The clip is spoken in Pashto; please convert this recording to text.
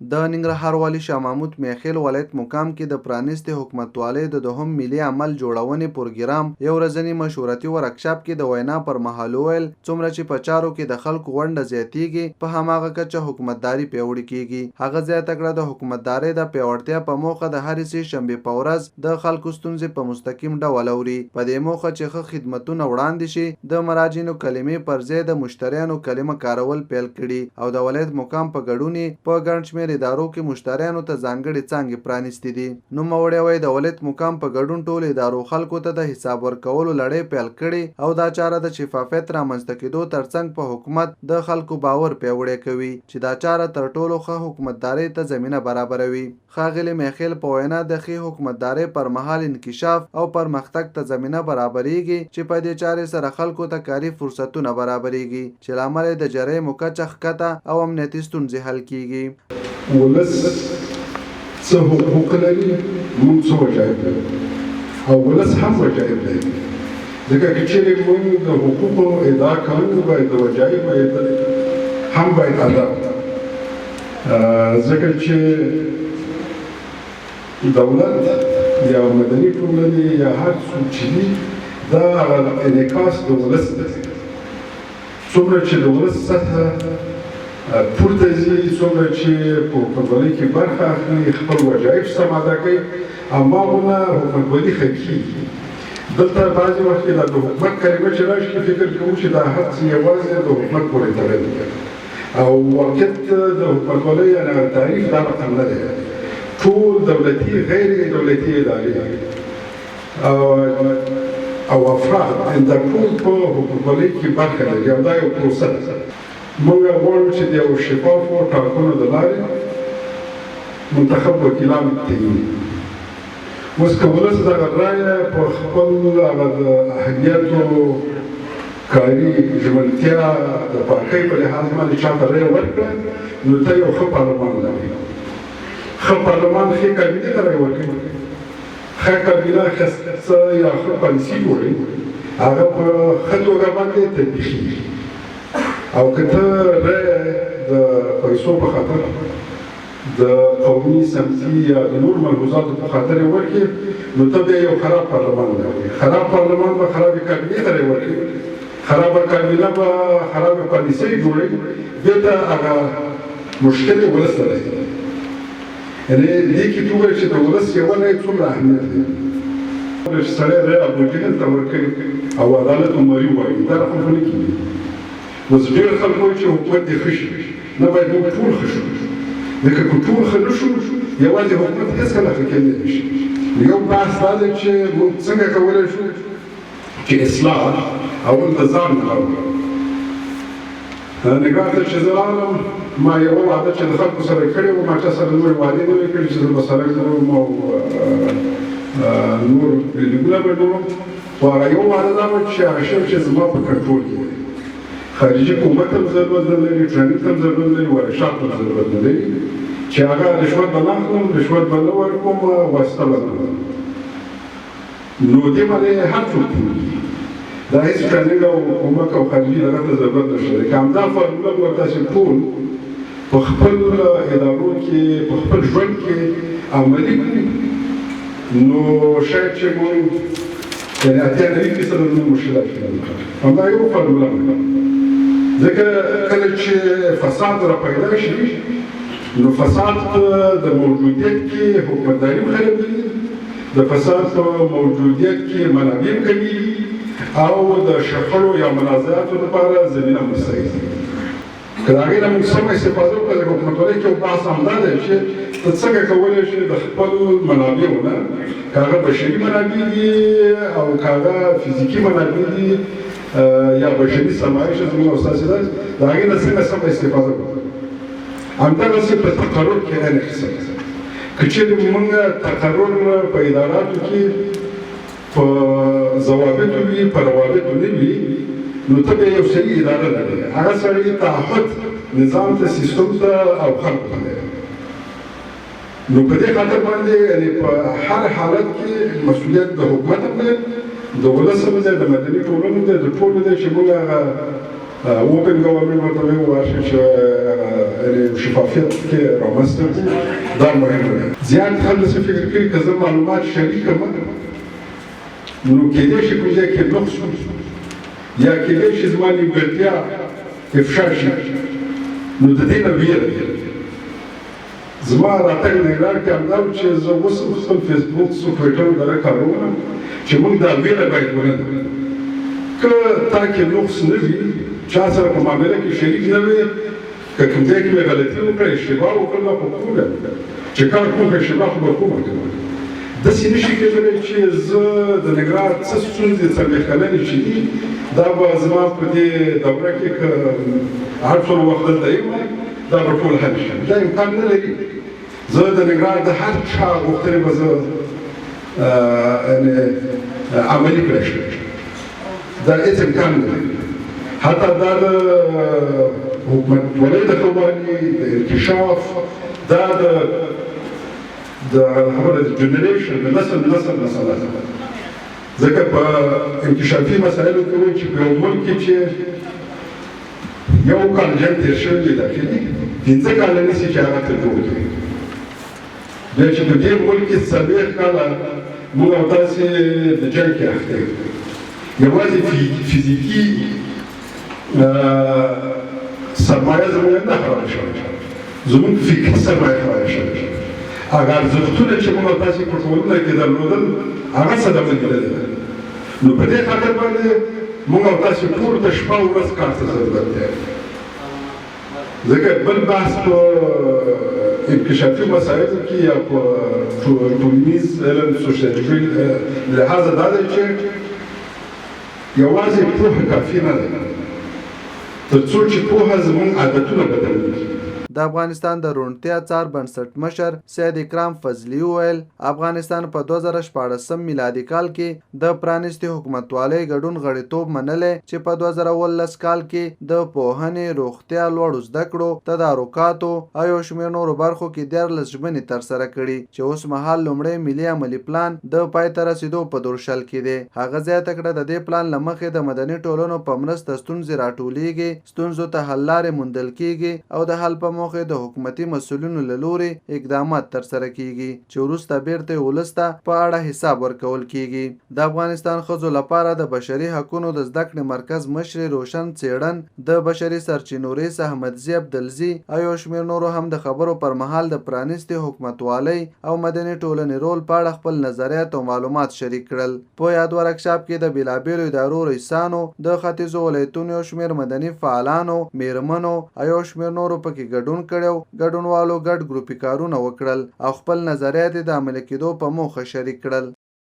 د ننګرهار والي شاه محمود میخیل ولایت مقام کې د پرانیستي حکومتوالۍ د دوهم ملي عمل جوړونې پروګرام یو ورځني مشورتي ورکشاپ کې د وینا پر مهال وویل څومره چې په چارو کې د خلکو ونډه زیاتیږي په هماغه کچه حکومتداري پیاوړې کیږي. هغه زیاته کړه د حکومتدارۍ د پیاوړتیا په موخه د هرې سې شنبې په ورځ د خلکو ستونزې په مستقیم ډول اوري په دې موخه چې ښه خدمتونه وړاندې شي. د مراجعینو کلمې پر ځای د مشتریانو کلمه کارول پیل کړي او د ولایت مقام په ګډون په ګڼ شمېر ادارو کې مشتریانو ته ځانګړې څانګې پرانیستې دي. نوموړی وایي د ولایت مقام په ګډون ټولو ادارو خلکو ته د حساب ورکولو لړۍ پیل کړې او دا چاره د شفافیت رامنځته کېدو ترڅنګ په حکومت د خلکو باور پیاوړی کوي چې دا چاره تر ټولو ښه حکومتدارۍ ته زمینه برابروي. ښاغلي میخیل په وینا د ښې حکومتدارۍ پر مهال انکشاف او پرمختګ ته زمینه برابریږي چې په دې چارې سره خلکو ته کاري فرصتونه برابریږي چې له امله د جرایم کچه ښکته او امنیتي ستونزې حل کیږي. ولس څه حقوق لري، موږ څه وجایب لرو او ولس هم وجایب لري. ځکه که چیرې موږ د حقوقو ادعا کوو باید د وجایبو هم باید ادا ځکه چې دولت یا مدني ټولنې یا هر څوک چې دي دا انعکاس د ولس دی. څومره چې د ولس سطحه پورته ځي، څومره چې په حکومتولۍ کې برخه اخلي، خپل وجایب سم ادا کوي، هماغومره حکومتولي ښه کېږي. دلته بعضې وخت کې د حکومت کلمه چې راشي فکر کوو چې دا هر څه یوازې د حکومت پورې تړلي دي او واقعیت د حکومتولۍ یعنې تعریف دا رقم نه دی. ټول دولتي غیر دولتي ادارې او افراد دا ټول په حکومتولۍ کې برخه لري او دا یو پروسه ده. موږ غواړو چې د یو شفافو ټاکنو د لارې منتخب وکیلان تعیین. اوس که ولس دغه رایه په خپل هغه د اهلیتو کاري ژمنتیا د پاکۍ په لحاظ باندې چاته رایه ورکړه نو ته یو ښه پارلمان لرې. ښه پارلمان ښې کابینې ته رایه ورکوي، ښه کابینه ښه یا ښه پالیسي جوړوي، هغه په ښه توګه باندې تطبیقېږي. او که ته رایه د پیسو په خاطر د قومي سمتي یا د نور ملحوظاتو په خاطر یې ورکړې نو ته بیا یو خراب پارلمان لرې. خراب پارلمان به خرابې کابینې ته رایه ورکوي، خرابه کابینه به خرابې پالیسۍ جوړوي، بیا ته هغه مشکل یې ولس ته راځي. یعنې دې کې ته ووایې چې د ولس یوه رایه څومره اهمیت لري. چې سړی رایه ابوجهل ته ورکوي او عدالت عمري وایي، دا رقم خو نه کېږي. اوس ډېر خلک وایي چې حکومت دې ښه شي، نه باید موږ ټول ښه شو. ځکه که ټول ښه نه شو یوازې حکومت هېڅکله ښه کېدلی نه شي. یو بحث دا دی چې موږ څنګه کولی شو چې اصلاح اول د ځان نه راوړو. نګران ته چې زه راغلم ما یوه وعده چې د خلکو سره یې کړې وه، ما چا سره نورې وعدې نه وې کړې چې زه به سړک جوړوم او نور بلډینګونه به جوړوم. خو هغه یوه وعده دا وه چې هغه شی چې زما په کنټرول کې دی. خارجي حکومت هم ضرورت نه لري، ټرانزیټ هم ضرورت نه لري، ورکشاپ هم ضرورت نه لري چې هغه رشوت به نه اخلم، رشوت به نه ورکوم، واسطه به نه لرم. نو دې باندې هر څوک پوهېږي دا هېڅ ټرانزیټ او حکومت او خارجي دغه ته ضرورت نشته دی. که همدا فارموله به تاسې ټول په خپل ادارو کې په خپل ژوند کې عملي کړي نو شاید چې موږ یعنې 98% زموږ مشکلات حل همدا یو فارموله ده. ځکه کله چې فساد را پیدا شي نو فساد د موجودیت کې حکومتداري هم خرابېږي، د فساد په موجودیت کې منابع هم کمیږي او د شخړو یا منازعاتو لپاره زمینه مساعدېږي. که د هغې نه موږ سمه استفاده وکړو د حکومتولۍ کې یو بحث همدا دی چې ته څنګه کولی شې د خپل منابعو نه که هغه بشري منابع دي او که هغه فزیکي منابع دي یا بشري سرمایه چې زموږ او ستاسې ده د هغې نه څنګه سمه استفاده وکړو. همدغسې په تقرر کې عین قصه ده. که چېرې موږ تقرر په اداراتو کې په ضوابطو وي، په روابطو نه وي نو ته بیا یو صحیح اداره لرې. هغه سړی تعهد نظام ته، سیستم ته او خلکو ته لري. نو په دې خاطر باندې یعنې په هر حالت کې مسؤلیت د حکومت هم دی، د ولس هم دی، د مدني ټولنو دی، د ټولو دی چې موږ هغه اوپن ګورنمنټ ورته وایي واشي چې شفافیت کې رامنځته کړي دا مهم دی. زیات خلک څه فکر کوي که زه معلومات شریکم نو کېدای شي کوم ځای کې نقص یا کېدای شي زما نیمګړتیا افشا شي نو د دې نه ویره زما راتګ ننګرهار کې همدا و چې زه اوس خپل فیسبوک ټویټر دغه کاروم چې موږ دا ویره باید ونه که تا کې نقص نه وي چا سره په معامله کې شریک نه وي که کوم ځای کې مې غلطي وکړه اشتباه وکړه نو خو کومه چې کار کوم اشتباه خو به کومه کوم داسې نشي کېدلی چې زه د ننګرهار څه ستونزې څلوېښت کلنې چې دي دا به زما په دې دوره کې که هر څومره وخت دلته یم دا به ټول حل شي دا امکان نه لري. زه د ننګرهار د هر چا غوښتنې به زه عملي کړی شم دا هېڅ امکان نه لري. حتی دا د حکومتولۍ د ښه والي د انکشاف دا د جنریشن د نسل مسله ده ځکه په انکشافي مسایلو کې وایي چې په یو ملک کې چې یو کال جنګ تېر شوی دی داخلي 15 کاله نیسي چې هغه تر جوړ کړي بیا چې په دې ملک کې 40 کاله موږ او تاسې د جنګ کې اخته یو یوازې فزیکي سرمایه زموږ نه خرابه شوې زموږ فکري سرمایه خرابه شوې هغه ارزښتونه چې موږ او تاسې په ټولنه کې درلودل هغه څه ډول دي نو په دې خاطر باندې موږ او تاسې ټول ته شپه او ورځ کار ته ضرورت دی ځکه بل بحث په انکشافي مسایلو کې یا په ټولنیز علم سوشیالوژي لحاظه دا دی چې یوازې پوهه کافي نه ده تر څو چې پوهه زموږ عادتونه بدلوي. د افغانستان د روڼتیا څار بنسټمشر سید اکرام فضلي وویل افغانستان په 2014 میلادي کال کې د پرانیستي حکومتوالۍ ګډون غړیتوب منلی چې په 2019 کال کې د پوهنې روغتیا لوړو زده کړو تدارکاتو او یو شمېر نورو برخو کې 14 ژمنې ترسره کړي چې اوس مهال لومړی ملي عملي پلان د پای ته رسیدو په دورشل کې دی. هغه زیاته کړه د دې پلان له مخې د مدني ټولنو په مرسته ستونزې راټولیږي ستونزو ته حل لارې موندل کیږي او د حل په موخه د حکومتي مسؤلینو له لوري اقدامات ترسره کیږي چې وروسته بیرته ولس ته په اړه حساب ورکول کیږي. د افغانستان ښځو لپاره د بشري حقوقو د زده کړې مرکز مشر روشن څېړن د بشري سرچینو رییس احمدزي عبدالزي او یو شمېر نورو هم د خبرو پر مهال د پرانیستي حکومتوالۍ او مدني ټولنې رول په اړه خپل نظریات او معلومات شریک کړل. په یاد ورکشاپ کې د بیلابیلو ادارو رئیسانو د ختیځو ولایتونو یو شمېر مدني فعالانو میرمنو او یو شمېر نورو پکې ګډون کړو. ګډونوالو ګډ ګروپي کارونه وکړل او خپل نظریات د عملي کېدو په موخه شریک کړل.